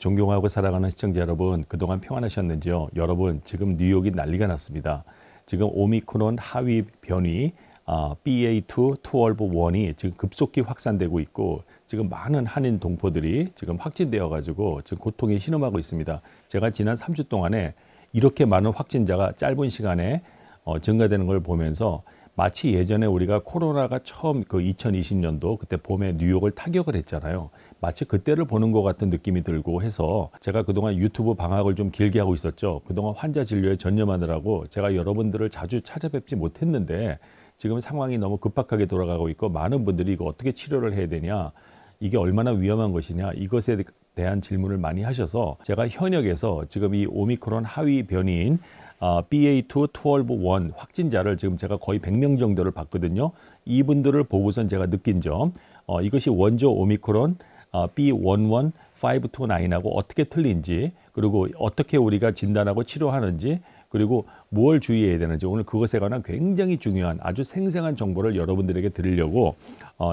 존경하고 사랑하는 시청자 여러분, 그동안 평안하셨는지요? 여러분, 지금 뉴욕이 난리가 났습니다. 지금 오미크론 하위 변이 BA2.12.1이 지금 급속히 확산되고 있고, 지금 많은 한인 동포들이 지금 확진되어 가지고 지금 고통에 신음하고 있습니다. 제가 지난 3주 동안에 이렇게 많은 확진자가 짧은 시간에 증가되는 걸 보면서 마치 예전에 우리가 코로나가 처음 그 2020년도 그때 봄에 뉴욕을 타격을 했잖아요. 마치 그때를 보는 것 같은 느낌이 들고 해서 제가 그동안 유튜브 방학을 좀 길게 하고 있었죠. 그동안 환자 진료에 전념하느라고 제가 여러분들을 자주 찾아뵙지 못했는데 지금 상황이 너무 급박하게 돌아가고 있고 많은 분들이 이거 어떻게 치료를 해야 되냐, 이게 얼마나 위험한 것이냐, 이것에 대한 질문을 많이 하셔서 제가 현역에서 지금 이 오미크론 하위 변이인 BA2.12.1 확진자를 지금 제가 거의 100명 정도를 봤거든요. 이분들을 보고선 제가 느낀 점, 이것이 원조 오미크론 B.1.1.529하고 어떻게 틀린지, 그리고 어떻게 우리가 진단하고 치료하는지, 그리고 뭘 주의해야 되는지, 오늘 그것에 관한 굉장히 중요한 아주 생생한 정보를 여러분들에게 드리려고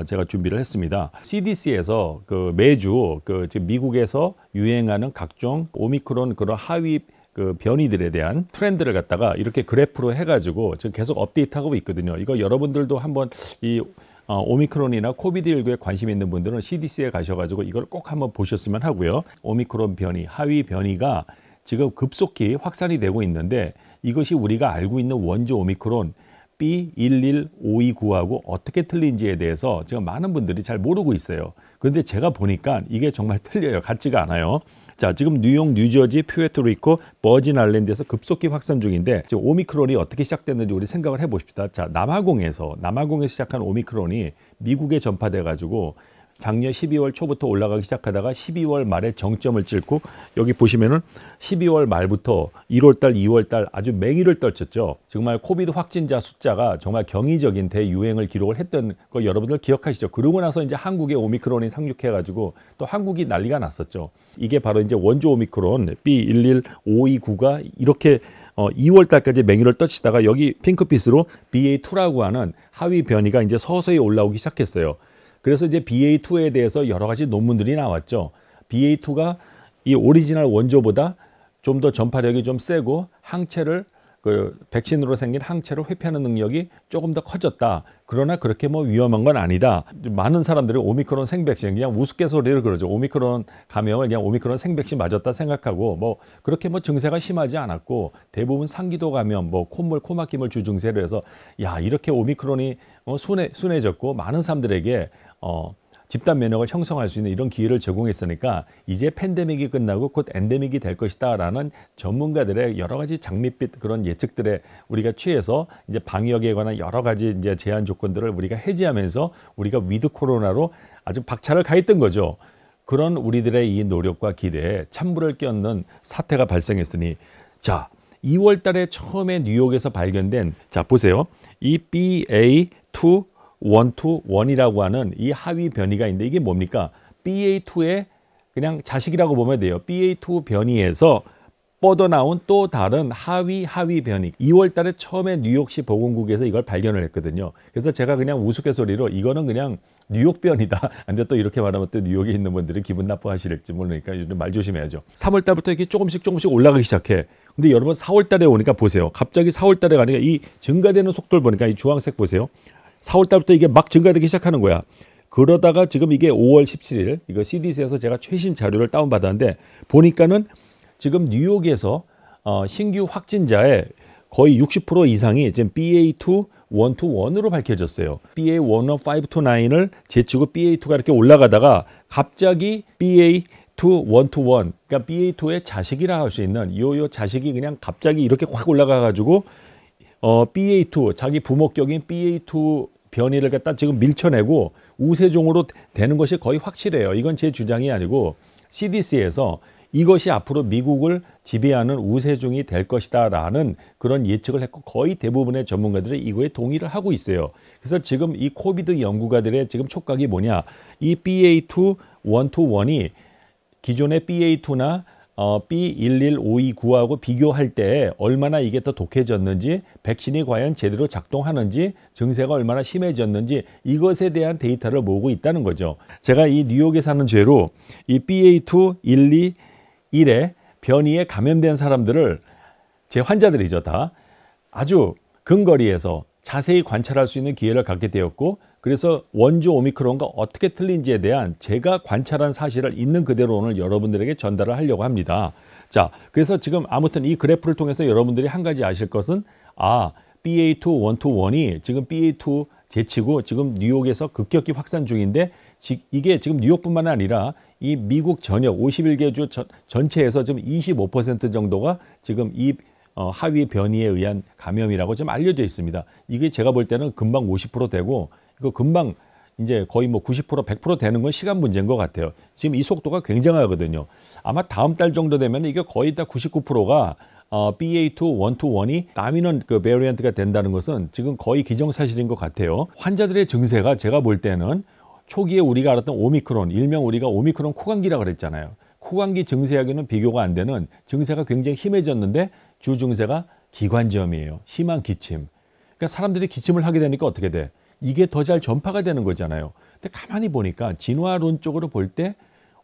제가 준비를 했습니다. CDC에서 그 매주 지금 미국에서 유행하는 각종 오미크론 그런 하위 그 변이들에 대한 트렌드를 갖다가 이렇게 그래프로 해가지고 지금 계속 업데이트하고 있거든요. 이거 여러분들도 한번 이 오미크론이나 코비드19에 관심 있는 분들은 CDC에 가셔가지고 이걸 꼭 한번 보셨으면 하고요. 오미크론 변이, 하위 변이가 지금 급속히 확산이 되고 있는데 이것이 우리가 알고 있는 원조 오미크론 B11529하고 어떻게 틀린지에 대해서 지금 많은 분들이 잘 모르고 있어요. 그런데 제가 보니까 이게 정말 틀려요. 같지가 않아요. 자, 지금 뉴욕, 뉴저지, 푸에르토리코, 버진 아일랜드에서 급속히 확산 중인데 지금 오미크론이 어떻게 시작됐는지 우리 생각을 해봅시다. 자, 남아공에서 시작한 오미크론이 미국에 전파돼 가지고 작년 12월 초부터 올라가기 시작하다가 12월 말에 정점을 찍고, 여기 보시면은 12월 말부터 1월달, 2월달 아주 맹위를 떨쳤죠. 정말 코비드 확진자 숫자가 정말 경이적인 대유행을 기록을 했던 거 여러분들 기억하시죠? 그러고 나서 이제 한국에 오미크론이 상륙해가지고 또 한국이 난리가 났었죠. 이게 바로 이제 원조 오미크론 B11529가 이렇게 2월 달까지 맹위를 떨치다가 여기 핑크빛으로 BA2라고 하는 하위 변이가 이제 서서히 올라오기 시작했어요. 그래서 이제 BA2에 대해서 여러 가지 논문들이 나왔죠. BA2가 이 오리지널 원조보다 좀 더 전파력이 좀 세고 항체를 백신으로 생긴 항체를 회피하는 능력이 조금 더 커졌다. 그러나 그렇게 뭐 위험한 건 아니다. 많은 사람들이 오미크론 생백신, 그냥 우스갯소리를 그러죠. 오미크론 감염을 그냥 오미크론 생백신 맞았다 생각하고 뭐 그렇게 뭐 증세가 심하지 않았고 대부분 상기도 감염, 뭐 콧물, 코막힘을 주 증세로 해서 야, 이렇게 오미크론이 순해졌고 많은 사람들에게 집단 면역을 형성할 수 있는 이런 기회를 제공했으니까 이제 팬데믹이 끝나고 곧 엔데믹이 될 것이다 라는 전문가들의 여러 가지 장밋빛 그런 예측들에 우리가 취해서 이제 방역에 관한 여러 가지 이제 제한 조건들을 우리가 해지하면서 우리가 위드 코로나로 아주 박차를 가했던 거죠. 그런 우리들의 이 노력과 기대에 찬물을 끼얹는 사태가 발생했으니, 자, 2월 달에 처음에 뉴욕에서 발견된, 자 보세요, 이 BA2.1.1이라고 하는 이 하위 변이가 있는데 이게 뭡니까? BA2의 그냥 자식이라고 보면 돼요. BA2 변이에서 뻗어나온 또 다른 하위 변이. 2월 달에 처음에 뉴욕시 보건국에서 이걸 발견을 했거든요. 그래서 제가 그냥 우스갯소리로 이거는 그냥 뉴욕 변이다. 근데 또 이렇게 말하면 또 뉴욕에 있는 분들이 기분 나빠하실지 모르니까 요즘 말 조심해야죠. 3월 달부터 이렇게 조금씩 올라가기 시작해. 근데 여러분 4월 달에 오니까 보세요. 갑자기 4월 달에 가니까 이 증가되는 속도를 보니까 이 주황색 보세요. 4월 달부터 이게 막 증가되기 시작하는 거야. 그러다가 지금 이게 5월 17일 이거 CDC에서 제가 최신 자료를 다운받았는데 보니까는 지금 뉴욕에서 신규 확진자의 거의 60% 이상이 지금 BA2.1.1으로 밝혀졌어요. BA1.1.529을 제치고 BA2가 이렇게 올라가다가 갑자기 BA2.1.1, 그러니까 BA2의 자식이라 할 수 있는 요 자식이 그냥 갑자기 이렇게 확 올라가가지고 BA2, 자기 부목격인 BA2 변이를 갖다 지금 밀쳐내고 우세종으로 되는 것이 거의 확실해요. 이건 제 주장이 아니고 CDC에서 이것이 앞으로 미국을 지배하는 우세종이 될 것이다 라는 그런 예측을 했고 거의 대부분의 전문가들이 이거에 동의를 하고 있어요. 그래서 지금 이 코비드 연구가들의 지금 촉각이 뭐냐, 이 BA2.1.1이 기존의 BA2나 B11529하고 비교할 때 얼마나 이게 더 독해졌는지, 백신이 과연 제대로 작동하는지, 증세가 얼마나 심해졌는지 이것에 대한 데이터를 모으고 있다는 거죠. 제가 이 뉴욕에 사는 죄로 이 BA2, 1, 2, 1에 변이에 감염된 사람들을 제 환자들이죠. 다 아주 근거리에서 자세히 관찰할 수 있는 기회를 갖게 되었고 그래서 원조 오미크론과 어떻게 틀린지에 대한 제가 관찰한 사실을 있는 그대로 오늘 여러분들에게 전달을 하려고 합니다. 자, 그래서 지금 아무튼 이 그래프를 통해서 여러분들이 한 가지 아실 것은 BA.2.121이 지금 BA.2 제치고 지금 뉴욕에서 급격히 확산 중인데 이게 지금 뉴욕뿐만 아니라 이 미국 전역 51개 주 전체에서 지금 25% 정도가 지금 이 하위 변이에 의한 감염이라고 좀 알려져 있습니다. 이게 제가 볼 때는 금방 50% 되고 이거 금방 이제 거의 뭐 90% 100% 되는 건 시간 문제인 것 같아요. 지금 이 속도가 굉장하거든요. 아마 다음 달 정도 되면 이게 거의 다 99%가 BA.2.121이 다미넌트 그 베리언트가 된다는 것은 지금 거의 기정사실인 것 같아요. 환자들의 증세가 제가 볼 때는 초기에 우리가 알았던 오미크론, 일명 우리가 오미크론 코감기라고 그랬잖아요. 코감기 증세하고는 비교가 안 되는 증세가 굉장히 심해졌는데 주 증세가 기관지염이에요. 심한 기침. 그러니까 사람들이 기침을 하게 되니까 어떻게 돼? 이게 더 잘 전파가 되는 거잖아요. 근데 가만히 보니까 진화론적으로 볼 때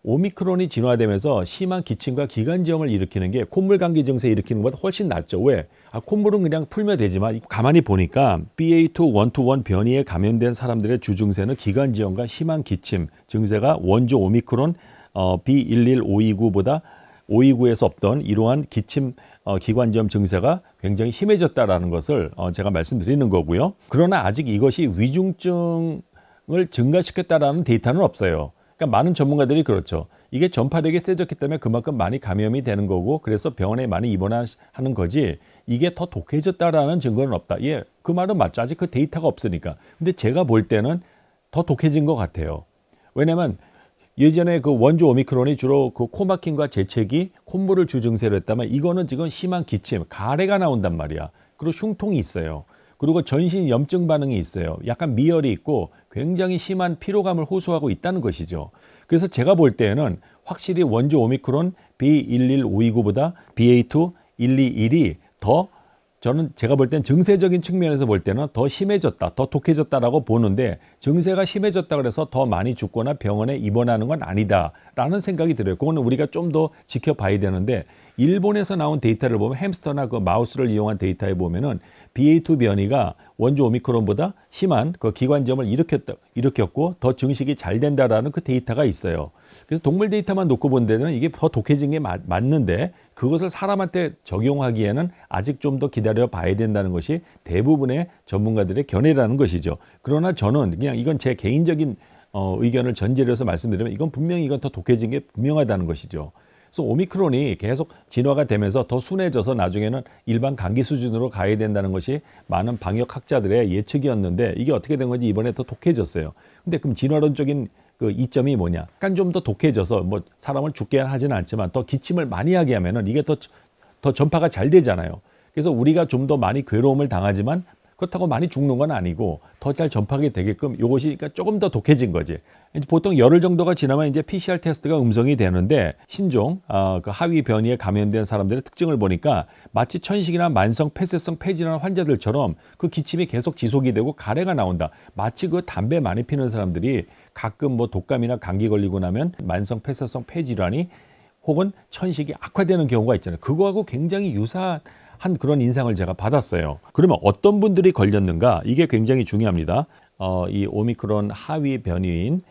오미크론이 진화되면서 심한 기침과 기관지염을 일으키는 게 콧물 감기 증세 일으키는 것보다 훨씬 낫죠. 왜? 콧물은 그냥 풀면 되지만 가만히 보니까 BA.2.121 변이에 감염된 사람들의 주 증세는 기관지염과 심한 기침 증세가 원조 오미크론 B11529보다 529에서 없던 이러한 기침 기관지염 증세가 굉장히 심해졌다라는 것을 제가 말씀드리는 거고요. 그러나 아직 이것이 위중증을 증가시켰다라는 데이터는 없어요. 그러니까 많은 전문가들이 그렇죠. 이게 전파력이 세졌기 때문에 그만큼 많이 감염이 되는 거고 그래서 병원에 많이 입원하는 거지 이게 더 독해졌다라는 증거는 없다. 예, 그 말은 맞죠. 아직 그 데이터가 없으니까. 근데 제가 볼 때는 더 독해진 것 같아요. 왜냐면 예전에 그 원조 오미크론이 주로 그 코막힘과 재채기, 콧물을 주 증세로 했다면 이거는 지금 심한 기침, 가래가 나온단 말이야. 그리고 흉통이 있어요. 그리고 전신 염증 반응이 있어요. 약간 미열이 있고 굉장히 심한 피로감을 호소하고 있다는 것이죠. 그래서 제가 볼 때는 확실히 원조 오미크론 B11529보다 BA.2.121이 더 저는 제가 볼 땐 증세적인 측면에서 볼 때는 더 심해졌다, 더 독해졌다라고 보는데 증세가 심해졌다 그래서 더 많이 죽거나 병원에 입원하는 건 아니다라는 생각이 들어요. 그거는 우리가 좀 더 지켜봐야 되는데 일본에서 나온 데이터를 보면 햄스터나 그 마우스를 이용한 데이터에 보면은 BA.2 변이가 원조 오미크론보다 심한 그 기관지염을 일으켰고 더 증식이 잘 된다라는 그 데이터가 있어요. 그래서 동물 데이터만 놓고 본 데는 이게 더 독해진 게 맞는데 그것을 사람한테 적용하기에는 아직 좀 더 기다려 봐야 된다는 것이 대부분의 전문가들의 견해라는 것이죠. 그러나 저는 그냥 이건 제 개인적인 의견을 전제로 해서 말씀드리면 이건 분명히 이건 더 독해진 게 분명하다는 것이죠. 그래서 오미크론이 계속 진화가 되면서 더 순해져서 나중에는 일반 감기 수준으로 가야 된다는 것이 많은 방역학자들의 예측이었는데 이게 어떻게 된 건지 이번에 더 독해졌어요. 근데 그럼 진화론적인 그 이점이 뭐냐? 약간 좀 더 독해져서 뭐 사람을 죽게 하지는 않지만 더 기침을 많이 하게 하면은 이게 더 전파가 잘 되잖아요. 그래서 우리가 좀 더 많이 괴로움을 당하지만 그렇다고 많이 죽는 건 아니고 더 잘 전파하게 되게끔 이것이 그러니까 조금 더 독해진 거지. 보통 열흘 정도가 지나면 이제 PCR 테스트가 음성이 되는데 신종 그 하위 변이에 감염된 사람들의 특징을 보니까 마치 천식이나 만성 폐쇄성 폐질환 환자들처럼 그 기침이 계속 지속이 되고 가래가 나온다. 마치 그 담배 많이 피는 사람들이 가끔 뭐 독감이나 감기 걸리고 나면 만성 폐쇄성 폐질환이 혹은 천식이 악화되는 경우가 있잖아요. 그거하고 굉장히 유사한 그런 인상을 제가 받았어요. 그러면 어떤 분들이 걸렸는가? 이게 굉장히 중요합니다. 이 오미크론 하위 변이인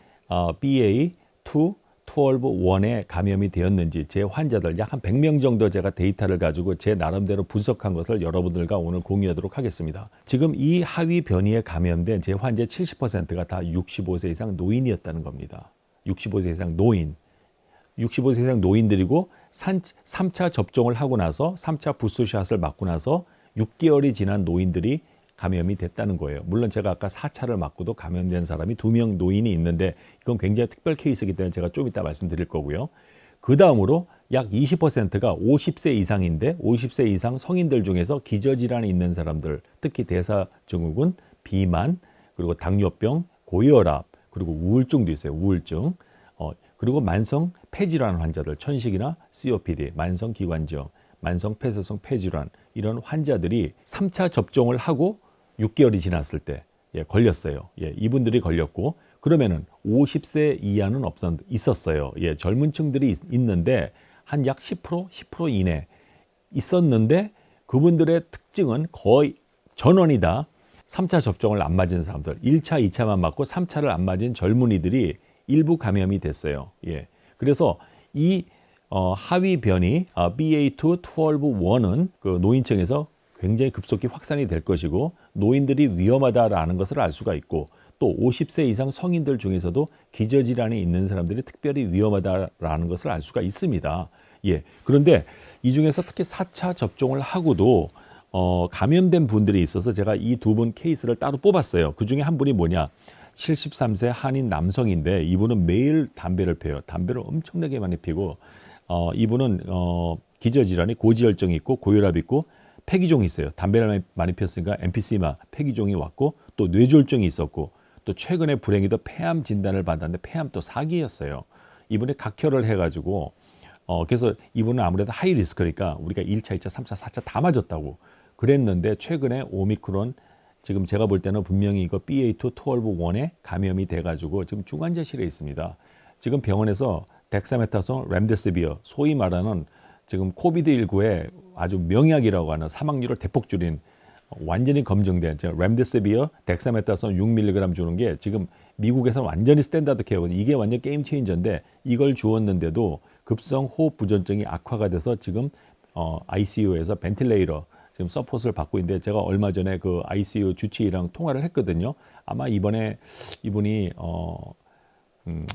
BA.2.12.1에 감염이 되었는지 제 환자들 약 한 100명 정도 제가 데이터를 가지고 제 나름대로 분석한 것을 여러분들과 오늘 공유하도록 하겠습니다. 지금 이 하위 변이에 감염된 제 환자의 70%가 다 65세 이상 노인이었다는 겁니다. 65세 이상 노인. 65세 이상 노인들이고 3차 접종을 하고 나서 3차 부스샷을 맞고 나서 6개월이 지난 노인들이 감염이 됐다는 거예요. 물론 제가 아까 4차를 맞고도 감염된 사람이 2명 노인이 있는데 이건 굉장히 특별 케이스이기 때문에 제가 좀 이따 말씀드릴 거고요. 그 다음으로 약 20%가 50세 이상인데 50세 이상 성인들 중에서 기저질환이 있는 사람들, 특히 대사증후군, 비만, 그리고 당뇨병, 고혈압, 그리고 우울증도 있어요. 우울증. 그리고 만성 폐질환 환자들, 천식이나 COPD, 만성 기관지염, 만성 폐쇄성 폐질환 이런 환자들이 3차 접종을 하고 6개월이 지났을 때 걸렸어요. 이분들이 걸렸고 그러면은 50세 이하는 있었어요. 젊은 층들이 있는데 한 약 10% 이내 있었는데 그분들의 특징은 거의 전원이 다 3차 접종을 안 맞은 사람들, 1차, 2차만 맞고 3차를 안 맞은 젊은이들이 일부 감염이 됐어요. 예. 그래서 이 하위 변이 BA2.12.1은 그 노인층에서 굉장히 급속히 확산이 될 것이고 노인들이 위험하다라는 것을 알 수가 있고 또 50세 이상 성인들 중에서도 기저질환이 있는 사람들이 특별히 위험하다라는 것을 알 수가 있습니다. 예. 그런데 이 중에서 특히 4차 접종을 하고도 감염된 분들이 있어서 제가 이 두 분 케이스를 따로 뽑았어요. 그 중에 한 분이 뭐냐? 73세 한인 남성인데 이분은 매일 담배를 피워요. 담배를 엄청나게 많이 피고 이분은 기저질환이 고지혈증이 있고 고혈압이 있고 폐기종이 있어요. 담배를 많이 피웠으니까 emphysema 폐기종이 왔고 또 뇌졸중이 있었고 또 최근에 불행히도 폐암 진단을 받았는데 폐암 또 4기였어요. 이분이 각혈을 해가지고 그래서 이분은 아무래도 하이 리스크니까 우리가 1차, 2차, 3차, 4차 다 맞았다고 그랬는데 최근에 오미크론 지금 제가 볼 때는 분명히 이거 BA2.12.1에 감염이 돼가지고 지금 중환자실에 있습니다. 지금 병원에서 덱사메타손, 렘데시비어 소위 말하는 지금 코비드19의 아주 명약이라고 하는 사망률을 대폭 줄인 완전히 검증된 렘데시비어, 덱사메타손 6mg 주는 게 지금 미국에서 완전히 스탠다드 케어거든요. 이게 완전 게임 체인저인데 이걸 주었는데도 급성 호흡 부전증이 악화가 돼서 지금 ICU에서 벤틸레이터 지금 서포트를 받고 있는데 제가 얼마 전에 그 ICU 주치의랑 통화를 했거든요. 아마 이번에 이분이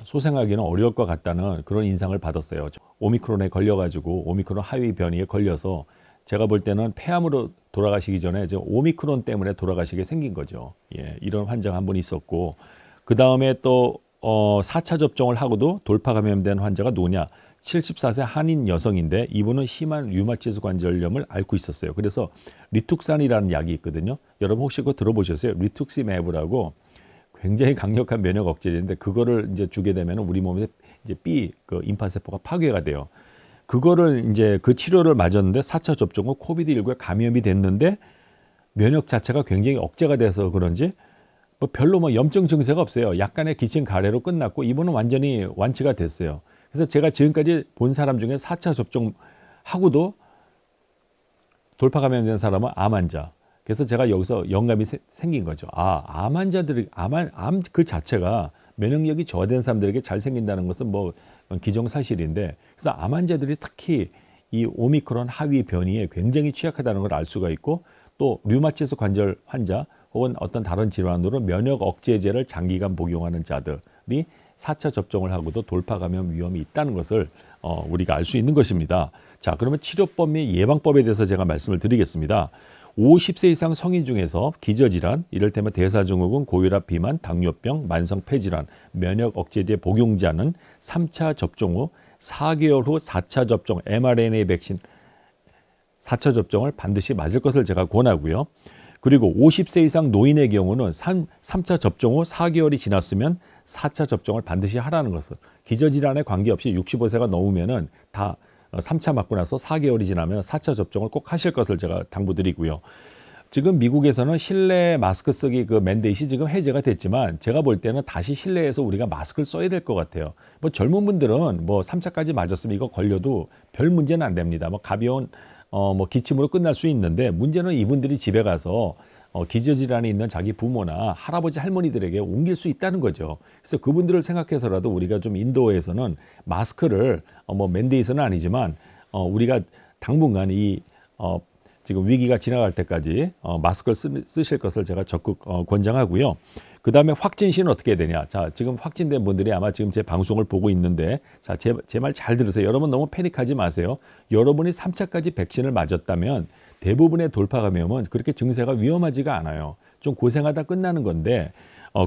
소생하기는 어려울 것 같다는 그런 인상을 받았어요. 오미크론에 걸려가지고 오미크론 하위 변이에 걸려서 제가 볼 때는 폐암으로 돌아가시기 전에 오미크론 때문에 돌아가시게 생긴 거죠. 예, 이런 환자가 한 분 있었고 그 다음에 또 4차 접종을 하고도 돌파 감염된 환자가 누구냐? 74세 한인 여성인데 이분은 심한 류마티스 관절염을 앓고 있었어요. 그래서 리툭산이라는 약이 있거든요. 여러분 혹시 그거 들어보셨어요? 리툭시메브라고 굉장히 강력한 면역 억제제인데 그거를 이제 주게 되면 우리 몸에 이제 B 그 임파 세포가 파괴가 돼요. 그거를 이제 그 치료를 맞았는데 4차 접종 후 코비드19에 감염이 됐는데 면역 자체가 굉장히 억제가 돼서 그런지 뭐 별로 뭐 염증 증세가 없어요. 약간의 기침 가래로 끝났고 이분은 완전히 완치가 됐어요. 그래서 제가 지금까지 본 사람 중에 4차 접종하고도 돌파 감염된 사람은 암 환자. 그래서 제가 여기서 영감이 생긴 거죠. 암 환자들이 암 그 자체가 면역력이 저하된 사람들에게 잘 생긴다는 것은 뭐 기정사실인데 그래서 암 환자들이 특히 이 오미크론 하위 변이에 굉장히 취약하다는 걸 알 수가 있고 또 류마티스 관절 환자 혹은 어떤 다른 질환으로 면역 억제제를 장기간 복용하는 자들이 4차 접종을 하고도 돌파 감염 위험이 있다는 것을 우리가 알 수 있는 것입니다. 자, 그러면 치료법 및 예방법에 대해서 제가 말씀을 드리겠습니다. 50세 이상 성인 중에서 기저질환, 이를테면 대사증후군, 고혈압, 비만, 당뇨병, 만성 폐질환, 면역 억제제 복용자는 3차 접종 후 4개월 후 4차 접종 mRNA 백신 4차 접종을 반드시 맞을 것을 제가 권하고요. 그리고 50세 이상 노인의 경우는 3차 접종 후 4개월이 지났으면 4차 접종을 반드시 하라는 것을 기저질환에 관계없이 65세가 넘으면은 다 3차 맞고 나서 4개월이 지나면 4차 접종을 꼭 하실 것을 제가 당부드리고요. 지금 미국에서는 실내 마스크 쓰기 그 맨데이트이 지금 해제가 됐지만 제가 볼 때는 다시 실내에서 우리가 마스크를 써야 될 것 같아요. 뭐 젊은 분들은 뭐 3차까지 맞았으면 이거 걸려도 별 문제는 안 됩니다. 뭐 가벼운 뭐 기침으로 끝날 수 있는데 문제는 이분들이 집에 가서 기저질환이 있는 자기 부모나 할아버지 할머니들에게 옮길 수 있다는 거죠. 그래서 그분들을 생각해서라도 우리가 좀 인도에서는 마스크를 뭐 맨데이트는 아니지만 우리가 당분간 이 지금 위기가 지나갈 때까지 마스크를 쓰실 것을 제가 적극 권장하고요. 그 다음에 확진 시는 어떻게 되냐. 자, 지금 확진된 분들이 아마 지금 제 방송을 보고 있는데, 자, 제 말 잘 들으세요. 여러분 너무 패닉하지 마세요. 여러분이 3차까지 백신을 맞았다면 대부분의 돌파 감염은 그렇게 증세가 위험하지가 않아요. 좀 고생하다 끝나는 건데,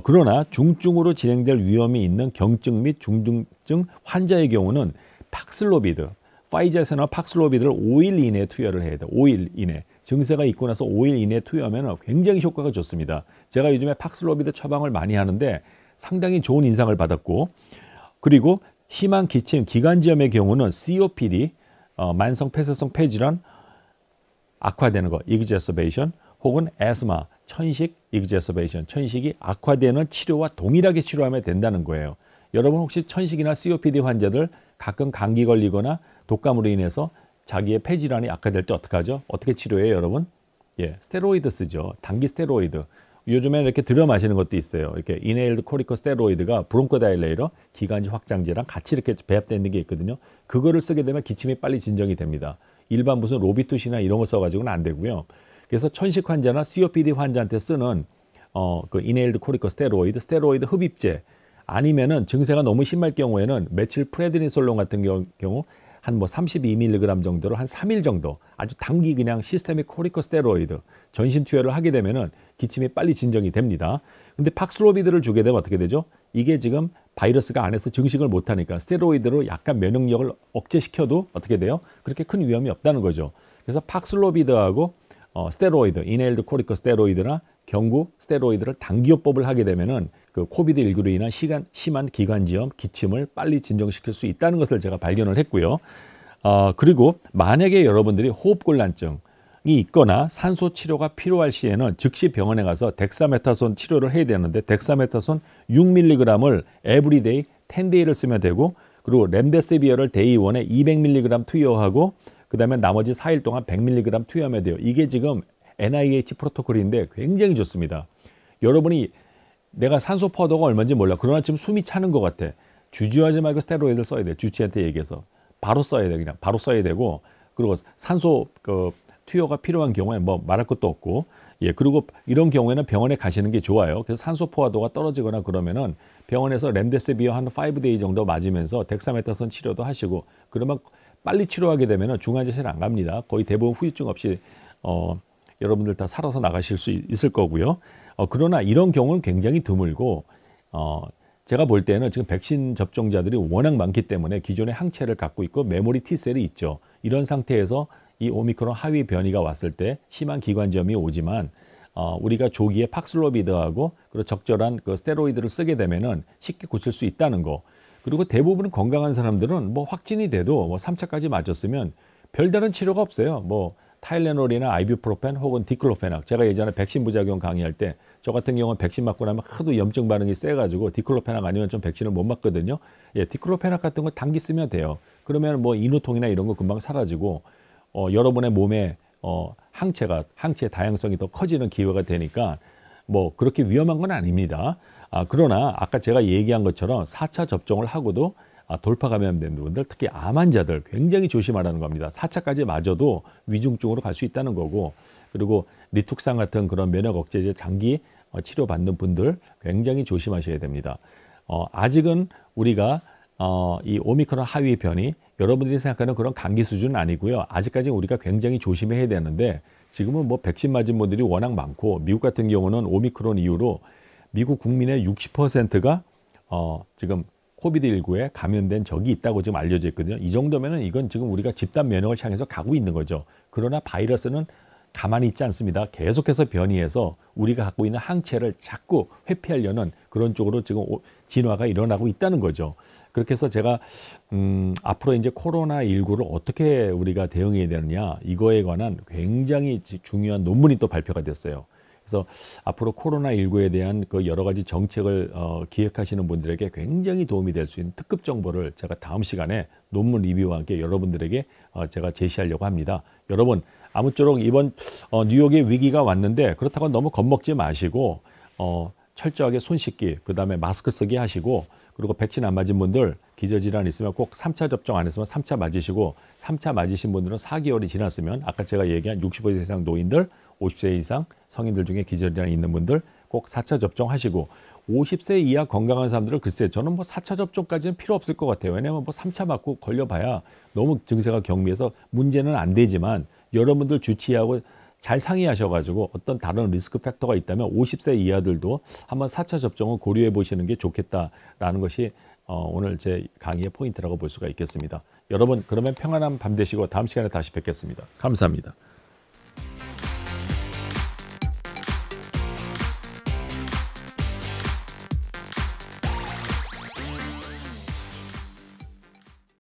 그러나 중증으로 진행될 위험이 있는 경증 및 중증증 환자의 경우는 팍슬로비드, 파이자에서나 팍슬로비드를 5일 이내에 투여를 해야 돼요. 5일 이내. 증세가 있고 나서 5일 이내에 투여하면 굉장히 효과가 좋습니다. 제가 요즘에 팍슬로비드 처방을 많이 하는데 상당히 좋은 인상을 받았고 그리고 심한 기침, 기관지염의 경우는 COPD, 만성 폐쇄성 폐질환 악화되는 거, exacerbation 혹은 asthma, 천식, exacerbation, 천식이 악화되는 치료와 동일하게 치료하면 된다는 거예요. 여러분 혹시 천식이나 COPD 환자들 가끔 감기 걸리거나 독감으로 인해서 자기의 폐질환이 악화될 때 어떡하죠? 어떻게 치료해요, 여러분? 예, 스테로이드 쓰죠. 단기 스테로이드. 요즘에 이렇게 들여 마시는 것도 있어요. 이렇게 이네일드 코리코스테로이드가 브론코다일레이러 기관지 확장제랑 같이 이렇게 배합되어 있는 게 있거든요. 그거를 쓰게 되면 기침이 빨리 진정이 됩니다. 일반 무슨 로비투시나 이런 거 써가지고는 안 되고요. 그래서 천식 환자나 COPD 환자한테 쓰는 그 이네일드 코리코스테로이드, 스테로이드 흡입제 아니면은 증세가 너무 심할 경우에는 메칠 프레드니솔론 같은 경우 한 뭐 32mg 정도로 한 3일 정도 아주 단기 그냥 시스테믹 코리코스테로이드 전신 투여를 하게 되면은 기침이 빨리 진정이 됩니다. 근데 팍슬로비드를 주게 되면 어떻게 되죠? 이게 지금 바이러스가 안에서 증식을 못하니까 스테로이드로 약간 면역력을 억제시켜도 어떻게 돼요? 그렇게 큰 위험이 없다는 거죠. 그래서 팍슬로비드하고 스테로이드, 이네일드 코리코스테로이드나 경구 스테로이드를 단기요법을 하게 되면은 그 코비드19로 인한 심한 기관지염, 기침을 빨리 진정시킬 수 있다는 것을 제가 발견을 했고요. 그리고 만약에 여러분들이 호흡곤란증이 있거나 산소 치료가 필요할 시에는 즉시 병원에 가서 덱사메타손 치료를 해야 되는데 덱사메타손 6mg을 에브리데이 10데이를 쓰면 되고 그리고 렘데시비어를 데이 1에 200mg 투여하고 그 다음에 나머지 4일 동안 100mg 투여하면 돼요. 이게 지금 NIH 프로토콜인데 굉장히 좋습니다. 여러분이 내가 산소 포화도가 얼마인지 몰라. 그러나 지금 숨이 차는 것 같아. 주저하지 말고 스테로이드를 써야 돼. 주치한테 얘기해서. 바로 써야 돼. 그냥 바로 써야 되고 그리고 산소 투여가 필요한 경우에 뭐 말할 것도 없고 예 그리고 이런 경우에는 병원에 가시는 게 좋아요. 그래서 산소 포화도가 떨어지거나 그러면은 병원에서 렘데시비어 한 5데이 정도 맞으면서 덱사메타손 치료도 하시고 그러면 빨리 치료하게 되면은 중환자실 안 갑니다. 거의 대부분 후유증 없이 여러분들 다 살아서 나가실 수 있을 거고요. 그러나 이런 경우는 굉장히 드물고 제가 볼 때는 지금 백신 접종자들이 워낙 많기 때문에 기존의 항체를 갖고 있고 메모리 T셀이 있죠. 이런 상태에서 이 오미크론 하위 변이가 왔을 때 심한 기관지염이 오지만 우리가 조기에 팍슬로비드하고 그리고 적절한 그 스테로이드를 쓰게 되면은 쉽게 고칠 수 있다는 거. 그리고 대부분 건강한 사람들은 뭐 확진이 돼도 뭐 3차까지 맞았으면 별다른 치료가 없어요. 뭐 타일레놀이나 아이부프로펜 혹은 디클로페낙. 제가 예전에 백신 부작용 강의할 때 저 같은 경우는 백신 맞고 나면 하도 염증 반응이 세가지고 디클로페낙 아니면 좀 백신을 못 맞거든요. 예, 디클로페낙 같은 거 단기 쓰면 돼요. 그러면 뭐 인후통이나 이런 거 금방 사라지고 여러분의 몸에 항체의 다양성이 더 커지는 기회가 되니까 뭐 그렇게 위험한 건 아닙니다. 그러나 아까 제가 얘기한 것처럼 4차 접종을 하고도 돌파 감염된 분들 특히 암 환자들 굉장히 조심하라는 겁니다. 4차까지 맞아도 위중증으로 갈 수 있다는 거고 그리고 리툭산 같은 그런 면역 억제제 장기 치료받는 분들 굉장히 조심하셔야 됩니다. 아직은 우리가 이 오미크론 하위 변이 여러분들이 생각하는 그런 감기 수준은 아니고요. 아직까지 우리가 굉장히 조심해야 되는데 지금은 뭐 백신 맞은 분들이 워낙 많고 미국 같은 경우는 오미크론 이후로 미국 국민의 60%가 지금 코비드19에 감염된 적이 있다고 지금 알려져 있거든요. 이 정도면은 이건 지금 우리가 집단 면역을 향해서 가고 있는 거죠. 그러나 바이러스는 가만히 있지 않습니다. 계속해서 변이해서 우리가 갖고 있는 항체를 자꾸 회피하려는 그런 쪽으로 지금 진화가 일어나고 있다는 거죠. 그렇게 해서 제가 앞으로 이제 코로나19를 어떻게 우리가 대응해야 되느냐 이거에 관한 굉장히 중요한 논문이 또 발표가 됐어요. 그래서 앞으로 코로나19에 대한 그 여러 가지 정책을 기획하시는 분들에게 굉장히 도움이 될 수 있는 특급 정보를 제가 다음 시간에 논문 리뷰와 함께 여러분들에게 제가 제시하려고 합니다. 여러분 아무쪼록 이번 뉴욕의 위기가 왔는데 그렇다고 너무 겁먹지 마시고 철저하게 손 씻기, 그다음에 마스크 쓰기 하시고 그리고 백신 안 맞은 분들 기저질환 있으면 꼭 3차 접종 안 했으면 3차 맞으시고 3차 맞으신 분들은 4개월이 지났으면 아까 제가 얘기한 65세 이상 노인들, 50세 이상 성인들 중에 기저질환이 있는 분들 꼭 4차 접종하시고 50세 이하 건강한 사람들은 글쎄 저는 뭐 4차 접종까지는 필요 없을 것 같아요. 왜냐하면 뭐 3차 맞고 걸려봐야 너무 증세가 경미해서 문제는 안 되지만 여러분들 주치의하고 잘 상의하셔가지고 어떤 다른 리스크 팩터가 있다면 50세 이하들도 한번 4차 접종을 고려해 보시는 게 좋겠다라는 것이 오늘 제 강의의 포인트라고 볼 수가 있겠습니다. 여러분 그러면 평안한 밤 되시고 다음 시간에 다시 뵙겠습니다. 감사합니다.